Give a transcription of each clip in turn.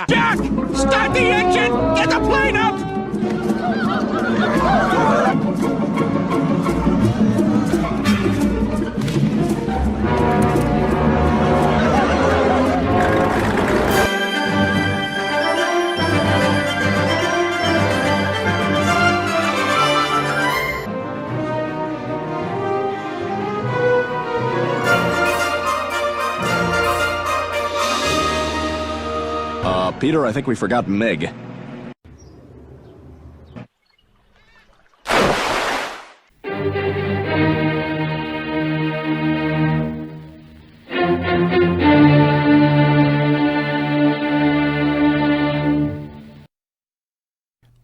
Jack! Start the engine! Get the plane up! Peter, I think we forgot Meg.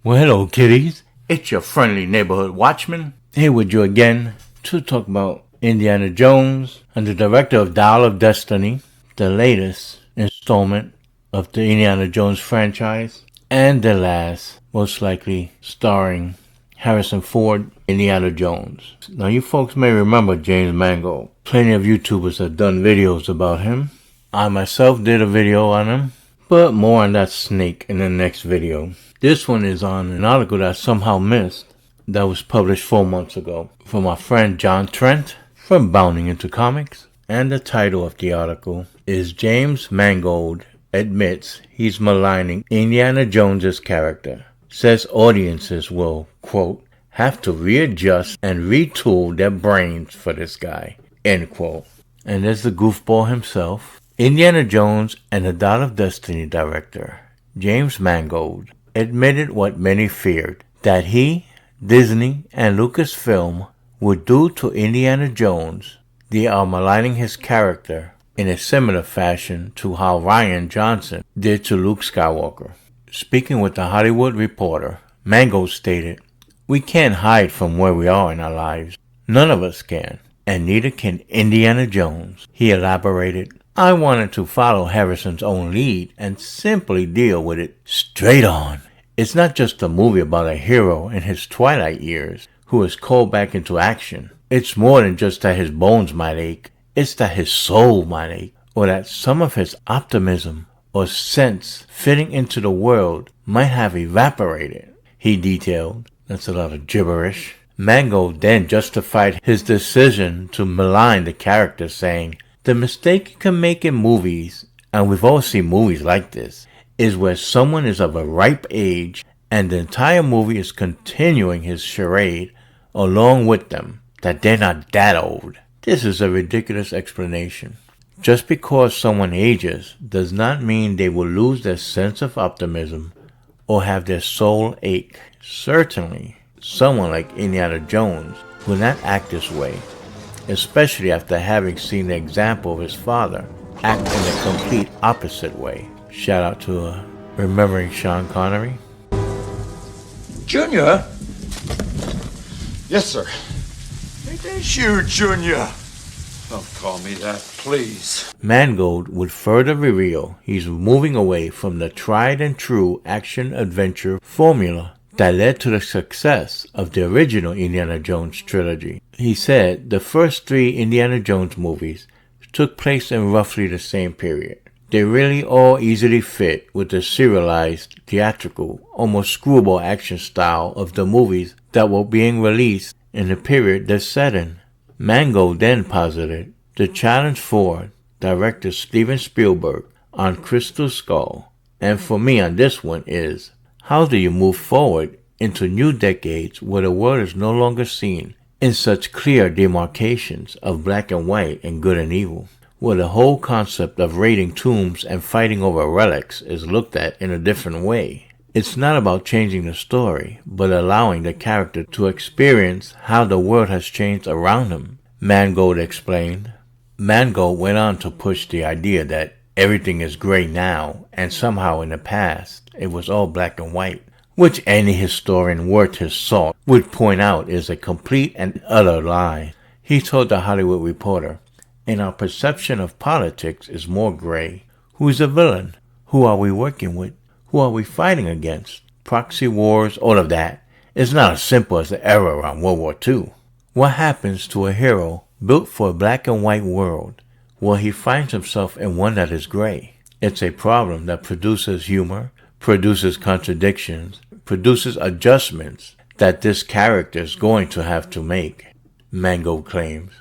Well, hello, kiddies. It's your friendly neighborhood watchman, here with you again to talk about Indiana Jones and the director of Dial of Destiny, the latest installment of the Indiana Jones franchise, and the last, most likely starring Harrison Ford, Indiana Jones. Now, you folks may remember James Mangold. Plenty of YouTubers have done videos about him. I myself did a video on him, but more on that snake in the next video. This one is on an article that I somehow missed that was published 4 months ago from our friend John Trent from Bounding Into Comics. And the title of the article is James Mangold admits he's maligning Indiana Jones's character. Says audiences will, quote, have to readjust and retool their brains for this guy, end quote. And there's the goofball himself. Indiana Jones and the Dial of Destiny director, James Mangold, admitted what many feared, that he, Disney, and Lucasfilm would do to Indiana Jones. They are maligning his character in a similar fashion to how Rian Johnson did to Luke Skywalker. Speaking with the Hollywood Reporter, Mangold stated, "We can't hide from where we are in our lives. None of us can, and neither can Indiana Jones." He elaborated, "I wanted to follow Harrison's own lead and simply deal with it straight on. It's not just a movie about a hero in his twilight years who is called back into action. It's more than just that his bones might ache. It's that his soul might ache, or that some of his optimism or sense fitting into the world might have evaporated," he detailed. That's a lot of gibberish. Mangold then justified his decision to malign the character, saying, "The mistake you can make in movies, and we've all seen movies like this, is where someone is of a ripe age and the entire movie is continuing his charade along with them, that they're not that old. This is a ridiculous explanation. Just because someone ages does not mean they will lose their sense of optimism or have their soul ache. Certainly, someone like Indiana Jones will not act this way, especially after having seen the example of his father act in the complete opposite way." Shout out to remembering Sean Connery. Junior? Yes, sir. It is you, Junior. Don't call me that, please. Mangold would further reveal he's moving away from the tried and true action-adventure formula that led to the success of the original Indiana Jones trilogy. He said the first 3 Indiana Jones movies took place in roughly the same period. They really all easily fit with the serialized, theatrical, almost screwball action style of the movies that were being released in the period they're set in. Mangold then posited the challenge for director Steven Spielberg on Crystal Skull, and for me on this one is, how do you move forward into new decades where the world is no longer seen in such clear demarcations of black and white and good and evil, where the whole concept of raiding tombs and fighting over relics is looked at in a different way? It's not about changing the story, but allowing the character to experience how the world has changed around him, Mangold explained. Mangold went on to push the idea that everything is gray now, and somehow in the past it was all black and white, which any historian worth his salt would point out is a complete and utter lie. He told the Hollywood Reporter, "And our perception of politics is more gray. Who's the villain? Who are we working with? Who are we fighting against? Proxy wars, all of that. It's not as simple as the era around World War II. What happens to a hero built for a black and white world? Well, he finds himself in one that is gray. It's a problem that produces humor, produces contradictions, produces adjustments that this character is going to have to make, Mangold claims.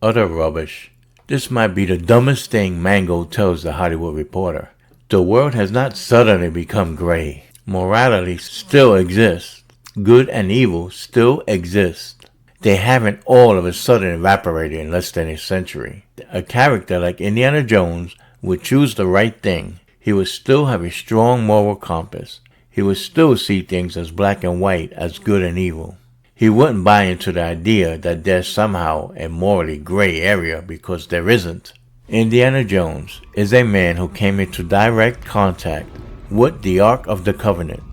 Utter rubbish. This might be the dumbest thing, Mangold tells the Hollywood Reporter. The world has not suddenly become gray. Morality still exists. Good and evil still exist. They haven't all of a sudden evaporated in less than a century. A character like Indiana Jones would choose the right thing. He would still have a strong moral compass. He would still see things as black and white, as good and evil. He wouldn't buy into the idea that there's somehow a morally gray area, because there isn't. Indiana Jones is a man who came into direct contact with the Ark of the Covenant.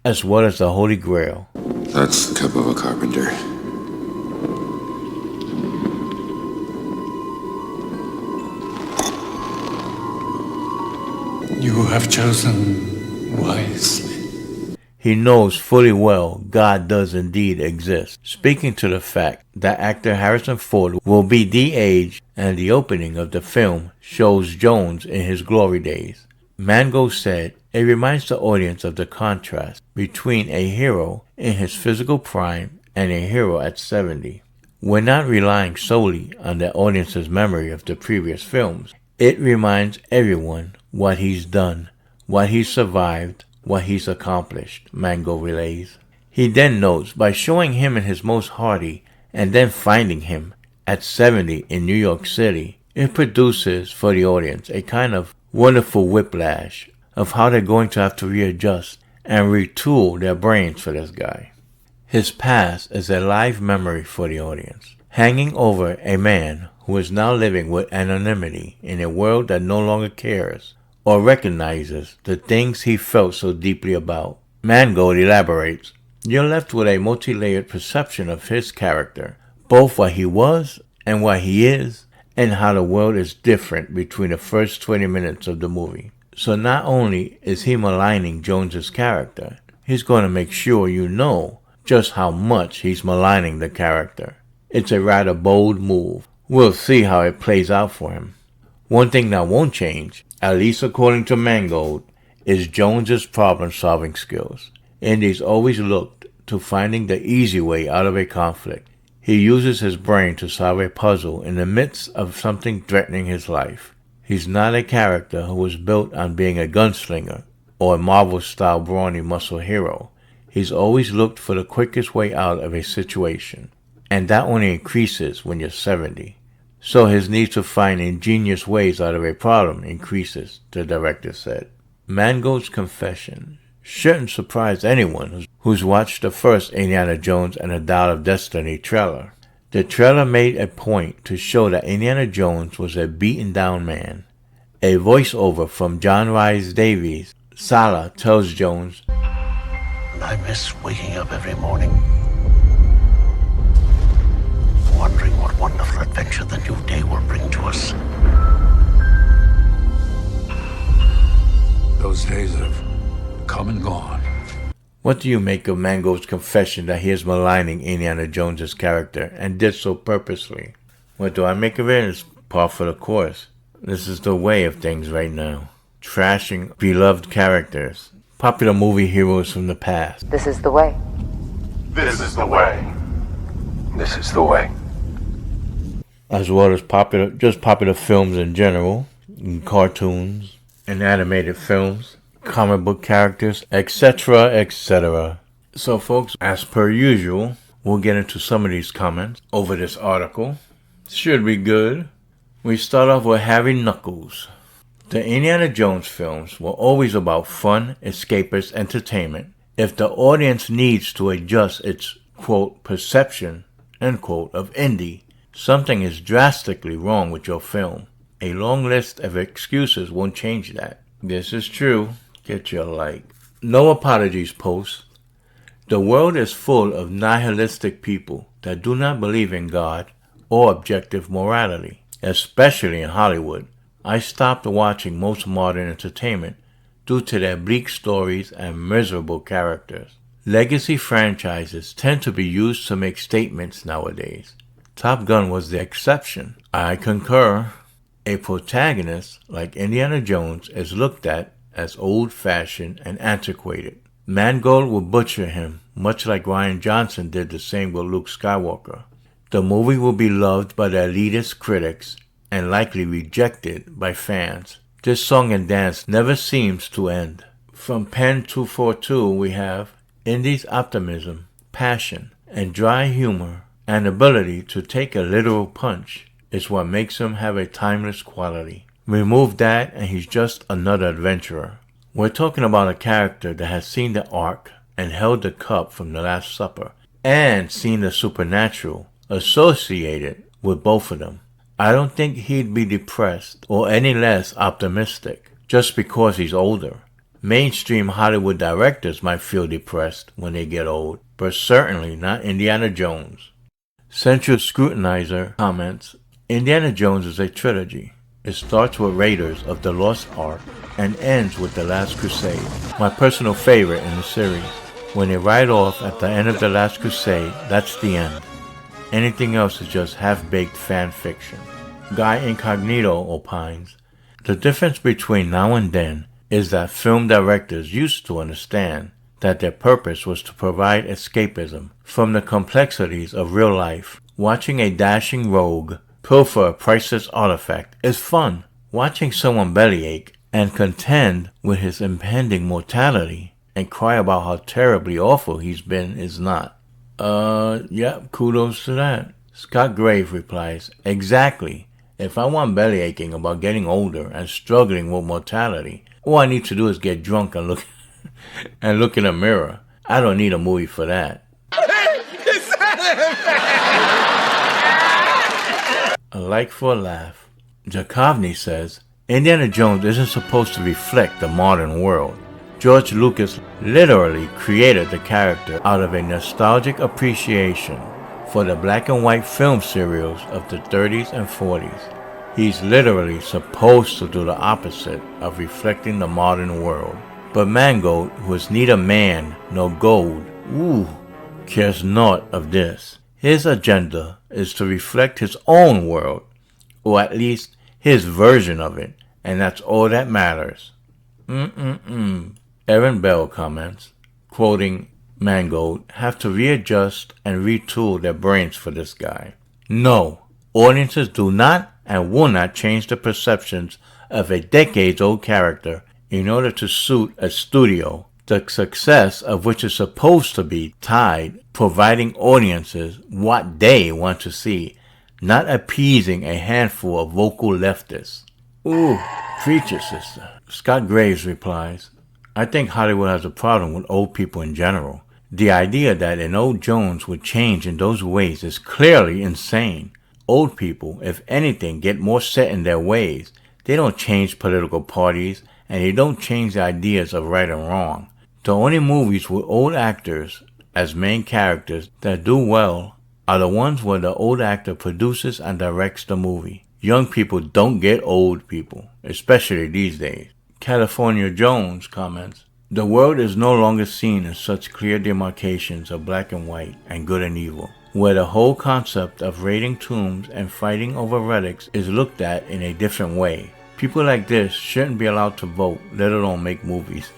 As well as the Holy Grail. That's the cup of a carpenter. You have chosen wisely. He knows fully well God does indeed exist, speaking to the fact that actor Harrison Ford will be de-aged, and the opening of the film shows Jones in his glory days. Mangold said it reminds the audience of the contrast between a hero in his physical prime and a hero at 70. We're not relying solely on the audience's memory of the previous films. It reminds everyone what he's done, what he's survived, what he's accomplished, Mangold relays. He then notes, by showing him in his most hardy and then finding him at 70 in New York City, it produces for the audience a kind of wonderful whiplash of how they're going to have to readjust and retool their brains for this guy. His past is a live memory for the audience, hanging over a man who is now living with anonymity in a world that no longer cares or recognizes the things he felt so deeply about. Mangold elaborates, you're left with a multi-layered perception of his character, both what he was and what he is, and how the world is different between the first 20 minutes of the movie. So not only is he maligning Jones's character, he's going to make sure you know just how much he's maligning the character. It's a rather bold move. We'll see how it plays out for him. One thing that won't change, at least according to Mangold, is Jones's problem-solving skills. Indy's always looked to finding the easy way out of a conflict. He uses his brain to solve a puzzle in the midst of something threatening his life. He's not a character who was built on being a gunslinger or a Marvel-style brawny muscle hero. He's always looked for the quickest way out of a situation, and that only increases when you're 70. So his need to find ingenious ways out of a problem increases, the director said. Mangold's confession shouldn't surprise anyone who's watched the first Indiana Jones and the Dial of Destiny trailer. The trailer made a point to show that Indiana Jones was a beaten-down man. A voiceover from John Rhys Davies, Sala, tells Jones, I miss waking up every morning, wondering what wonderful adventure the new day will bring to us. Those days have come and gone. What do you make of Mangold's confession that he is maligning Indiana Jones's character and did so purposely? What do I make of it? It's par for the course. This is the way of things right now. Trashing beloved characters. Popular movie heroes from the past. This is the way. This is the way. This is the way. As well as popular films in general, and cartoons, and animated films, comic book characters, etc., etc. So folks, as per usual, we'll get into some of these comments over this article. Should be good. We start off with Harry Knuckles. The Indiana Jones films were always about fun, escapist entertainment. If the audience needs to adjust its, quote, perception, end quote, of Indy, something is drastically wrong with your film. A long list of excuses won't change that. This is true. Get your like. No apologies post. The world is full of nihilistic people that do not believe in God or objective morality, especially in Hollywood. I stopped watching most modern entertainment due to their bleak stories and miserable characters. Legacy franchises tend to be used to make statements nowadays. Top Gun was the exception. I concur. A protagonist like Indiana Jones is looked at as old-fashioned and antiquated. Mangold will butcher him, much like Rian Johnson did the same with Luke Skywalker. The movie will be loved by the elitist critics and likely rejected by fans. This song and dance never seems to end. From Pen 242 we have Indy's optimism, passion, and dry humor and ability to take a literal punch is what makes him have a timeless quality. Remove that and he's just another adventurer. We're talking about a character that has seen the Ark and held the cup from the Last Supper and seen the supernatural associated with both of them. I don't think he'd be depressed or any less optimistic just because he's older. Mainstream Hollywood directors might feel depressed when they get old, but certainly not Indiana Jones. Central Scrutinizer comments, Indiana Jones is a trilogy. It starts with Raiders of the Lost Ark and ends with The Last Crusade, my personal favorite in the series. When they ride off at the end of The Last Crusade, that's the end. Anything else is just half-baked fan fiction. Guy Incognito opines, the difference between now and then is that film directors used to understand that their purpose was to provide escapism from the complexities of real life. Watching a dashing rogue pilfer a priceless artifact is fun. Watching someone bellyache and contend with his impending mortality and cry about how terribly awful he's been is not. Kudos to that. Scott Grave replies, exactly. If I want bellyaching about getting older and struggling with mortality, all I need to do is get drunk and look in a mirror. I don't need a movie for that. A like for a laugh. Jakovny says, Indiana Jones isn't supposed to reflect the modern world. George Lucas literally created the character out of a nostalgic appreciation for the black and white film serials of the 30s and 40s. He's literally supposed to do the opposite of reflecting the modern world. But Mangold, who is neither man nor gold, cares naught of this. His agenda is to reflect his own world, or at least his version of it, and that's all that matters. Aaron Bell comments, quoting Mangold, have to readjust and retool their brains for this guy. No, audiences do not and will not change the perceptions of a decades-old character in order to suit a studio, the success of which is supposed to be tied providing audiences what they want to see, not appeasing a handful of vocal leftists. Preach it, sister. Scott Graves replies, I think Hollywood has a problem with old people in general. The idea that an old Jones would change in those ways is clearly insane. Old people, if anything, get more set in their ways. They don't change political parties, and they don't change the ideas of right and wrong. The only movies with old actors as main characters that do well are the ones where the old actor produces and directs the movie. Young people don't get old people, especially these days. California Jones comments, the world is no longer seen in such clear demarcations of black and white and good and evil, where the whole concept of raiding tombs and fighting over relics is looked at in a different way. People like this shouldn't be allowed to vote, let alone make movies.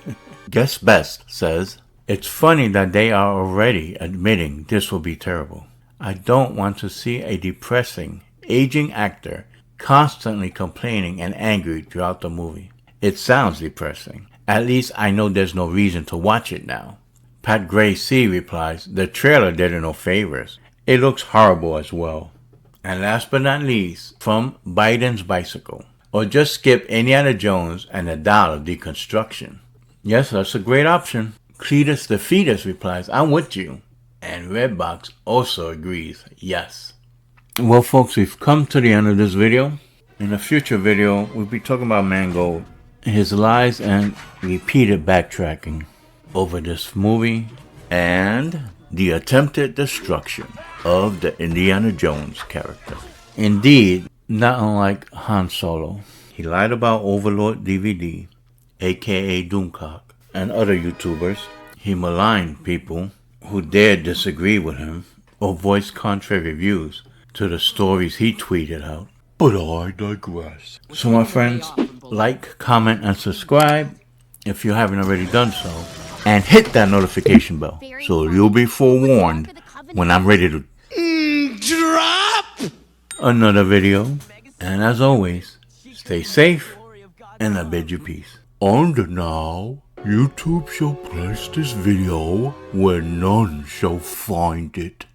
Guess Best says, it's funny that they are already admitting this will be terrible. I don't want to see a depressing, aging actor constantly complaining and angry throughout the movie. It sounds depressing. At least I know there's no reason to watch it now. Pat Gray C replies, the trailer did her no favors. It looks horrible as well. And last but not least, from Biden's Bicycle. Or just skip Indiana Jones and the Dial of Deconstruction. Yes, that's a great option. Cletus the Fetus replies, I'm with you. And Redbox also agrees, yes. Well, folks, we've come to the end of this video. In a future video, we'll be talking about Mangold, his lies and repeated backtracking over this movie, and the attempted destruction of the Indiana Jones character. Indeed, not unlike Han Solo, he lied about Overlord DVD, aka Doomcock, and other YouTubers. He maligned people who dared disagree with him or voice contrary views to the stories he tweeted out. But I digress. So my friends, like, comment, and subscribe if you haven't already done so. And hit that notification bell so you'll be forewarned when I'm ready to drop another video. And as always, stay safe, and I bid you peace. And now, YouTube shall place this video where none shall find it.